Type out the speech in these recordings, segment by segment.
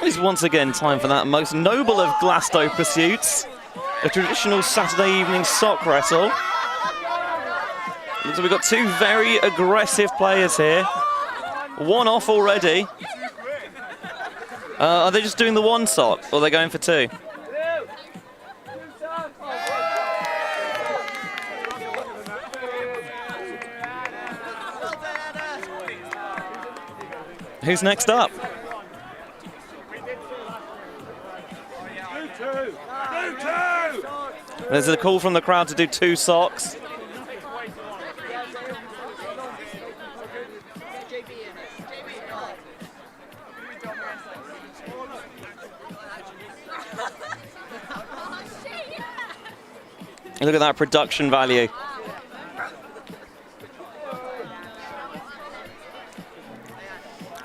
It's once again time for that most noble of Glasto pursuits, a traditional Saturday evening sock wrestle. So we've got two very aggressive players here. One off already. Are they just doing the one sock, or are they going for two? Who's next up? There's a call from the crowd to do two socks. Look at that production value.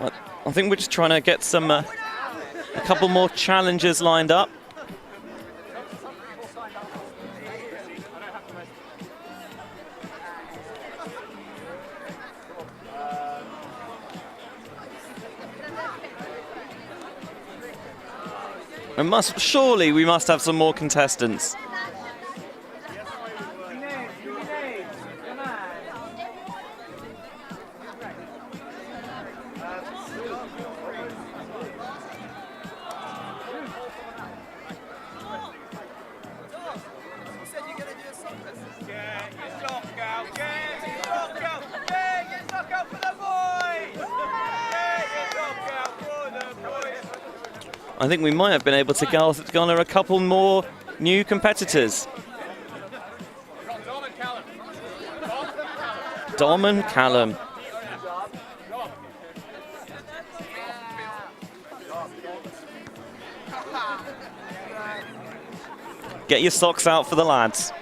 I think we're just trying to get some a couple more challenges lined up. Surely we must have some more contestants. I think we might have been able to garner a couple more new competitors. Dom and Callum. Get your socks out for the lads.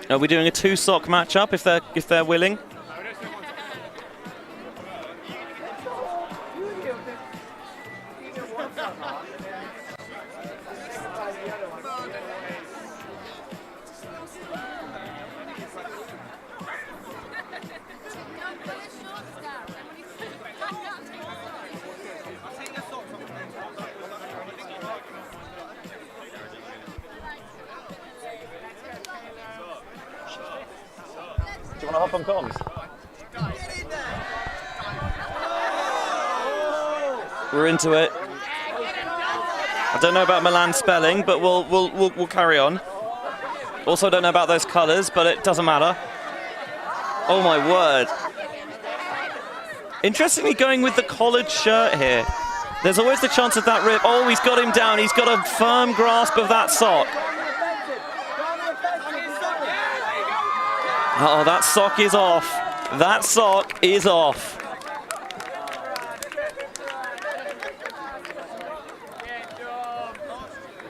Are we doing a two-sock matchup if they're willing? Do you want to hop on comms? We're into it. I don't know about Milan spelling, but we'll carry on. Also don't know about those colours, but it doesn't matter. Oh my word. Interestingly going with the collared shirt here. There's always the chance of that rip. Oh, he's got him down. He's got a firm grasp of that sock. Oh, that sock is off. That sock is off.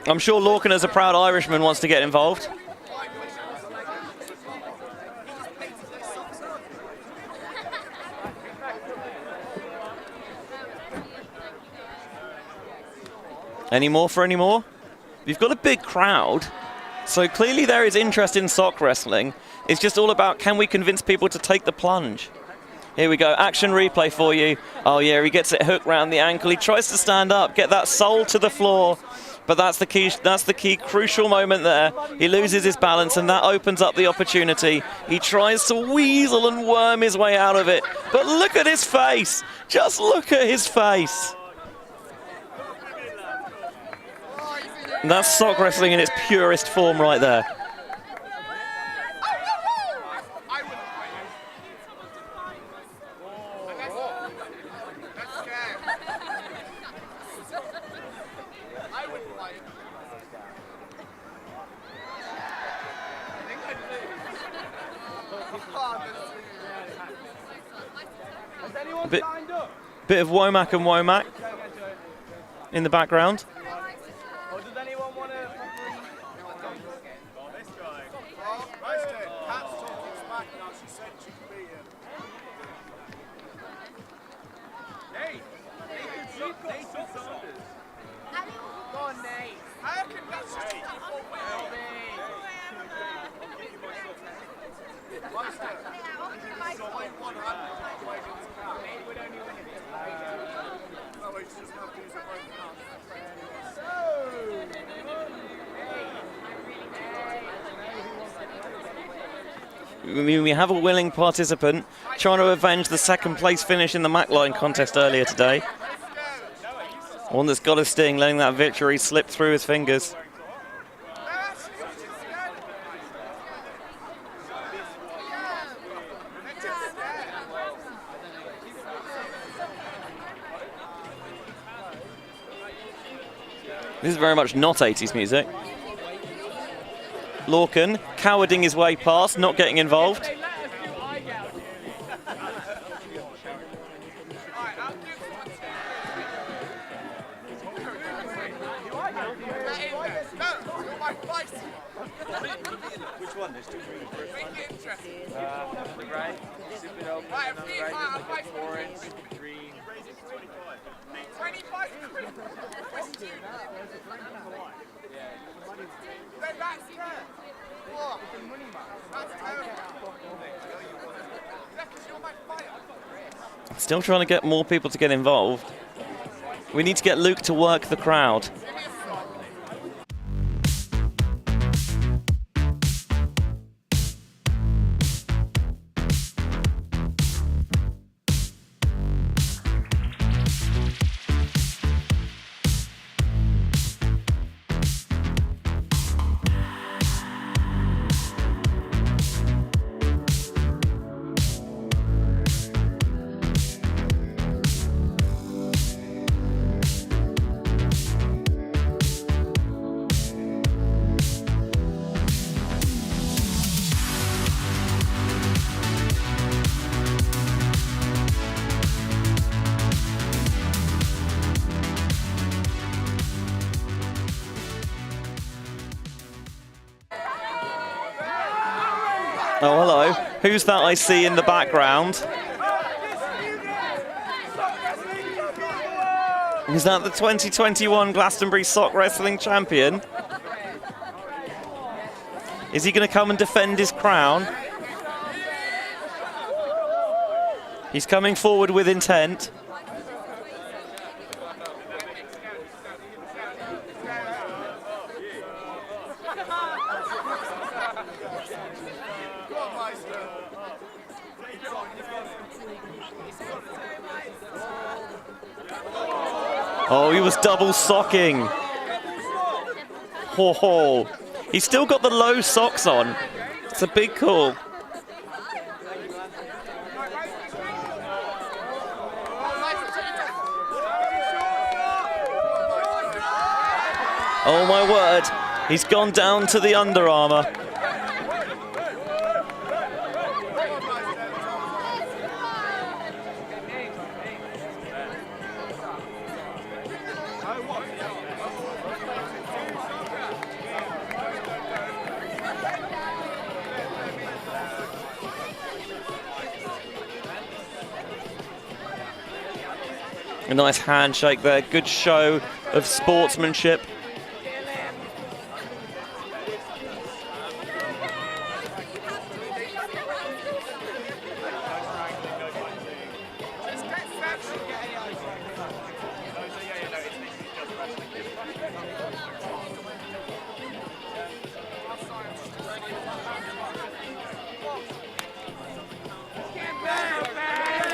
I'm sure Lorcan, as a proud Irishman, wants to get involved. Any more for any more? We've got a big crowd, so clearly there is interest in sock wrestling. It's just all about, can we convince people to take the plunge? Here we go, action replay for you. Oh yeah, he gets it hooked round the ankle. He tries to stand up, get that sole to the floor, but that's the key crucial moment there. He loses his balance and that opens up the opportunity. He tries to weasel and worm his way out of it, but look at his face. Just look at his face. And that's sock wrestling in its purest form right there. Bit of Womack and Womack in the background. We have a willing participant trying to avenge the second place finish in the Macline contest earlier today. One that's got a sting, letting that victory slip through his fingers. This is very much not 80s music. Lorcan cowarding his way past, not getting involved. Which one? There's two green. Right. Orange, green. 25 quid. Still trying to get more people to get involved. We need to get Luke to work the crowd. Oh, hello. Who's that I see in the background? Is that the 2021 Glastonbury Sock Wrestling Champion? Is he going to come and defend his crown? He's coming forward with intent. Oh, he was double socking. Ho ho. He's still got the low socks on. It's a big call. Oh my word. He's gone down to the Under Armour. A nice handshake there, good show of sportsmanship.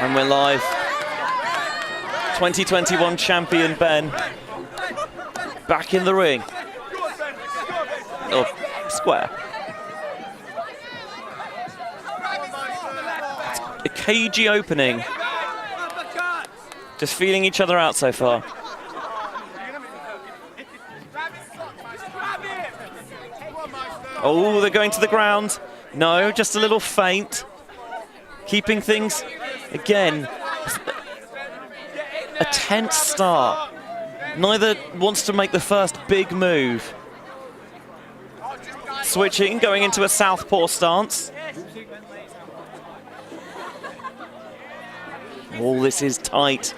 And we're live. 2021 champion Ben back in the ring. Oh, square. A cagey opening. Just feeling each other out so far. Oh, they're going to the ground. No, just a little feint. Keeping things, again, a tense start. Neither wants to make the first big move. Switching, going into a southpaw stance. Oh, this is tight.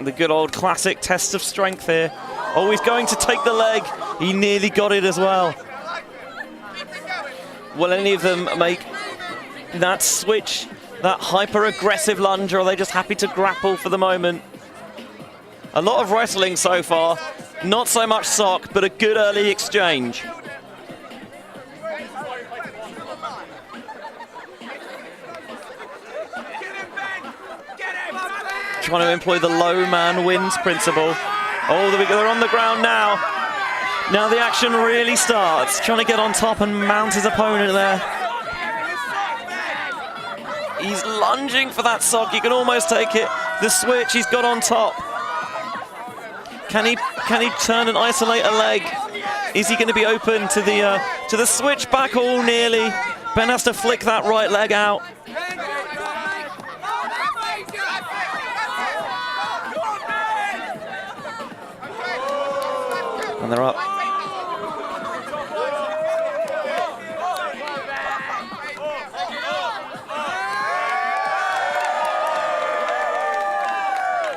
The good old classic test of strength here. Oh, he's going to take the leg. He nearly got it as well. Will any of them make that switch, that hyper-aggressive lunge, or are they just happy to grapple for the moment? A lot of wrestling so far. Not so much sock, but a good early exchange. Trying to employ the low man wins principle. Oh, they're on the ground now. Now the action really starts. Trying to get on top and mount his opponent there. He's lunging for that sock. He can almost take it. The switch, he's got on top. Can he turn and isolate a leg? Is he going to be open to the switch back? Oh, nearly. Ben has to flick that right leg out. And they're up.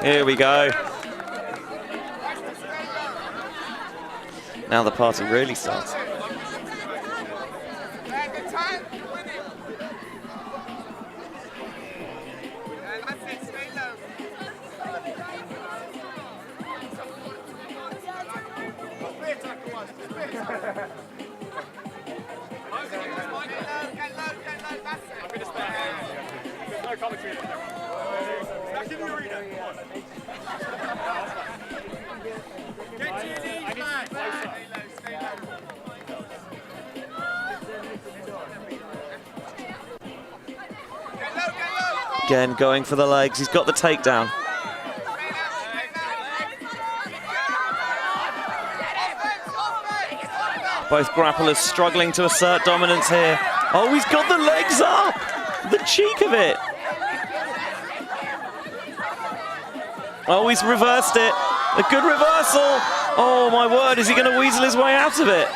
Here we go. Now the party really starts. Again, going for the legs. He's got the takedown. Both grapplers struggling to assert dominance here. Oh, he's got the legs up! The cheek of it! Oh, he's reversed it. A good reversal! Oh my word, is he going to weasel his way out of it?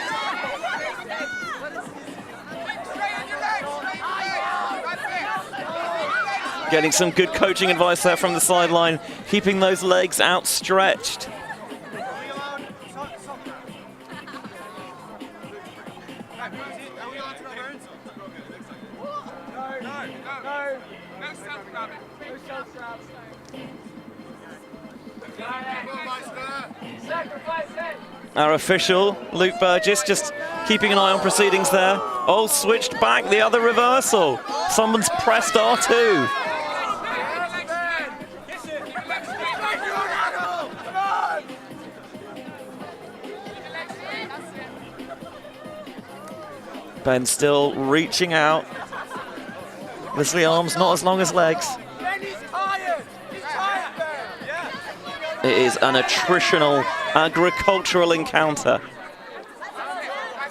Getting some good coaching advice there from the sideline, keeping those legs outstretched. Our official, Luke Burgess, just keeping an eye on proceedings there. Oh, switched back, the other reversal. Someone's pressed R2. Ben still reaching out. Obviously arms not as long as legs. It is an attritional, agricultural encounter.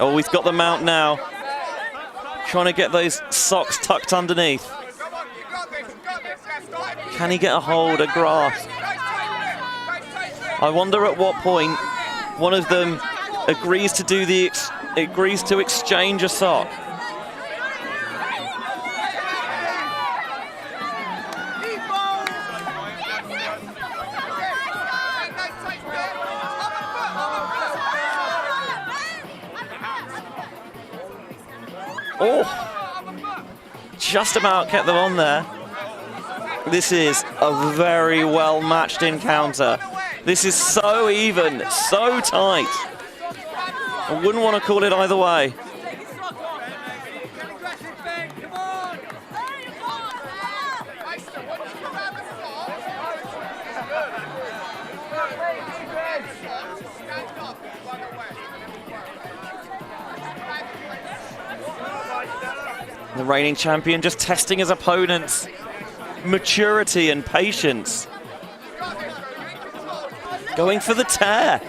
Oh, he's got the mount now. Trying to get those socks tucked underneath. Can he get a hold, a grasp? I wonder at what point one of them agrees to do agrees to exchange a sock. Oh, just about kept them on there. This is a very well matched encounter. This is so even, so tight. I wouldn't want to call it either way. The reigning champion just testing his opponent's maturity and patience. Going for the tear.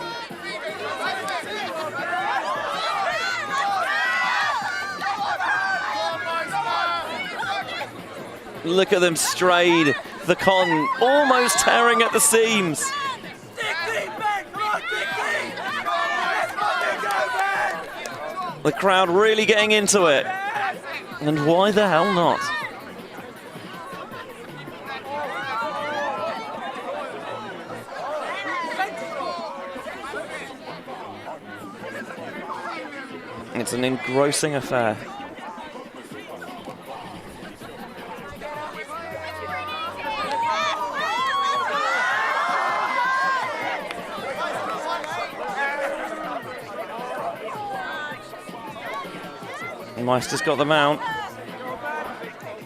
Look at them strayed. The con almost tearing at the seams. The crowd really getting into it. And why the hell not? It's an engrossing affair. Meister's got the mount.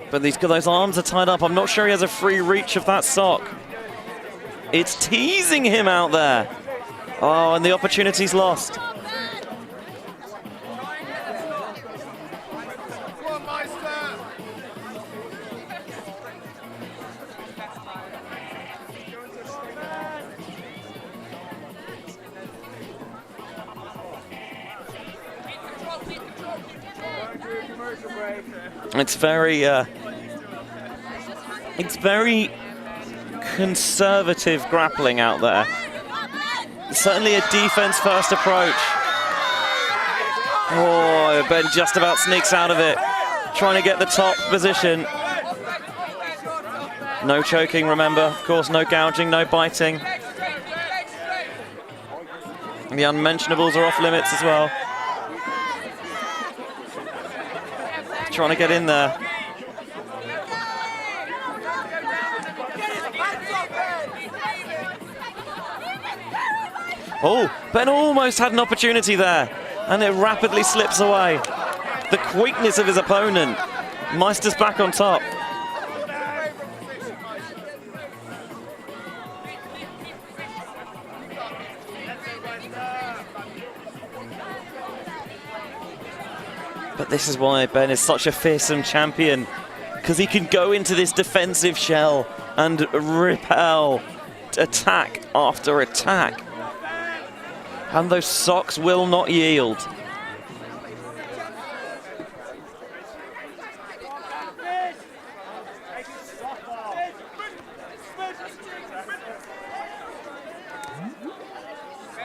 But those arms are tied up. I'm not sure he has a free reach of that sock. It's teasing him out there. Oh, and the opportunity's lost. It's very conservative grappling out there. Certainly a defense-first approach. Oh, Ben just about sneaks out of it, trying to get the top position. No choking, remember. Of course, no gouging, no biting. And the unmentionables are off limits as well. Trying to get in there. Oh, Ben almost had an opportunity there, and it rapidly slips away. The quickness of his opponent. Meister's back on top. But this is why Ben is such a fearsome champion, because he can go into this defensive shell and repel attack after attack. And those socks will not yield.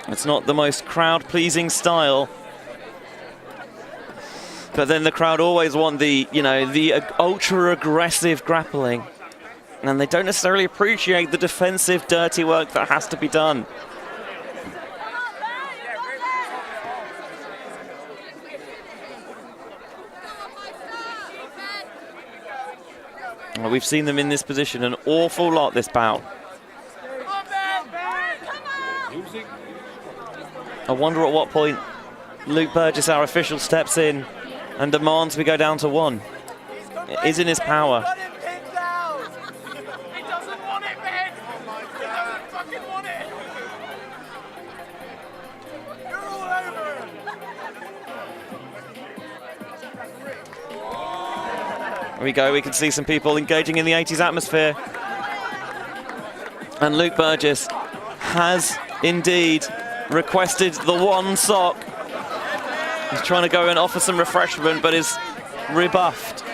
It's not the most crowd-pleasing style. But then the crowd always want the ultra-aggressive grappling. And they don't necessarily appreciate the defensive, dirty work that has to be done. Well, we've seen them in this position an awful lot this bout. I wonder at what point Luke Burgess, our official, steps in and demands we go down to one. It is in his power. There we go, we can see some people engaging in the 80s atmosphere. And Luke Burgess has indeed requested the one sock. He's trying to go and offer some refreshment, but is rebuffed.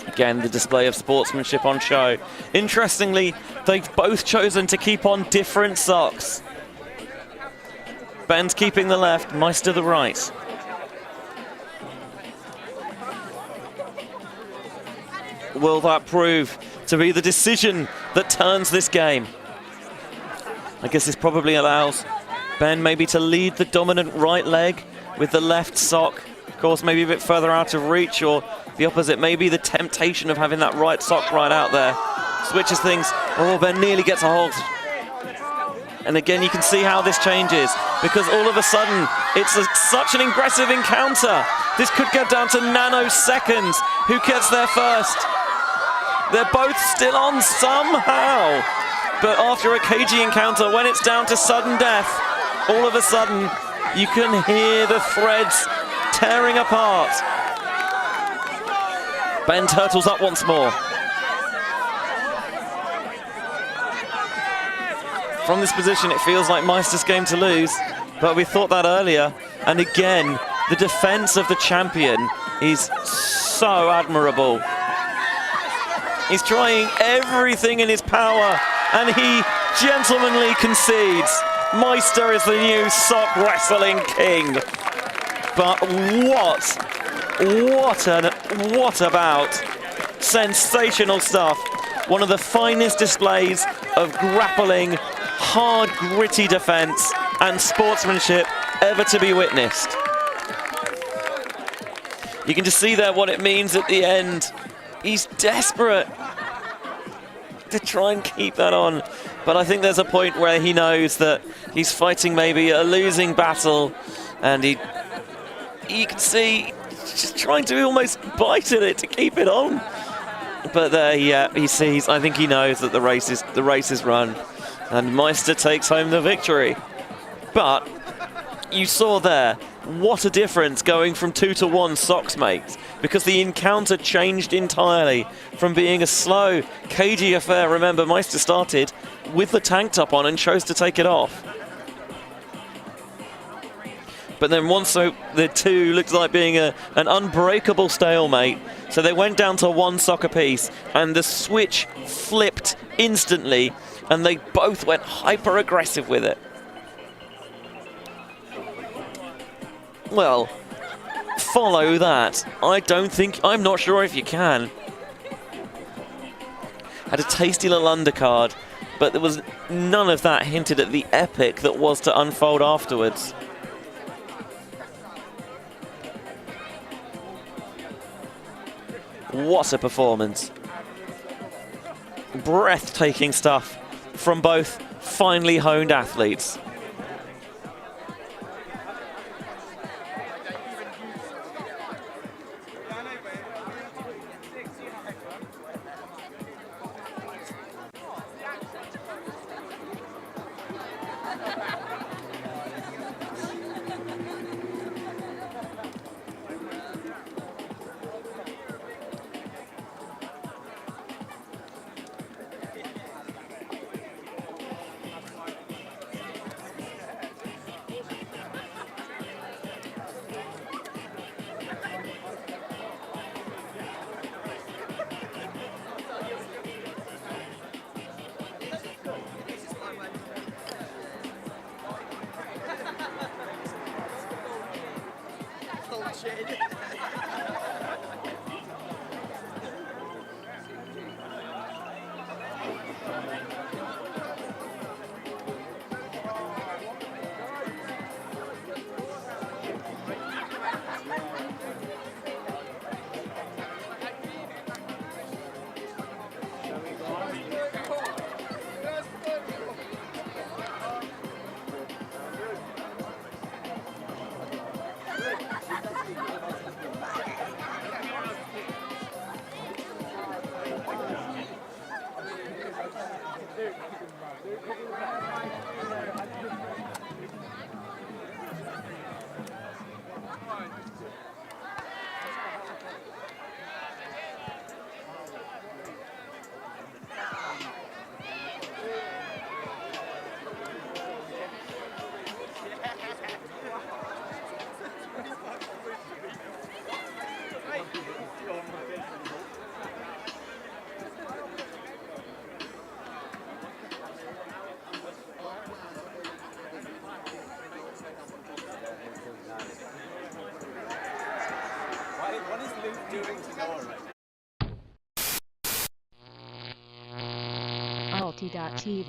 Again, the display of sportsmanship on show. Interestingly, they've both chosen to keep on different socks. Ben's keeping the left, Meister the right. Will that prove to be the decision that turns this game? I guess this probably allows Ben maybe to lead the dominant right leg with the left sock. Of course, maybe a bit further out of reach, or the opposite, maybe the temptation of having that right sock right out there. Switches things. Oh, Ben nearly gets a hold. And again, you can see how this changes, because all of a sudden, it's such an aggressive encounter. This could get down to nanoseconds. Who gets there first? They're both still on somehow. But after a cagey encounter, when it's down to sudden death, all of a sudden, you can hear the threads tearing apart. Ben turtles up once more. From this position, it feels like Meister's game to lose, but we thought that earlier. And again, the defense of the champion is so admirable. He's trying everything in his power, and he gentlemanly concedes. Meister is the new sock wrestling king. But what about sensational stuff? One of the finest displays of grappling, hard, gritty defense and sportsmanship ever to be witnessed. You can just see there what it means at the end. He's desperate to try and keep that on. But I think there's a point where he knows that he's fighting maybe a losing battle, and you can see he's just trying to almost bite at it to keep it on. But there he sees, I think he knows that the race is run, and Meister takes home the victory. But you saw there what a difference going from 2-1 socks makes, because the encounter changed entirely from being a slow, cagey affair. Remember, Meister started with the tank top on and chose to take it off. But then once the two looked like being an unbreakable stalemate, so they went down to one sock apiece, and the switch flipped instantly, and they both went hyper-aggressive with it. Well, follow that. I'm not sure if you can. Had a tasty little undercard, but there was none of that hinted at the epic that was to unfold afterwards. What a performance. Breathtaking stuff from both finely honed athletes. What is Luke doing to Nora? Alti.tv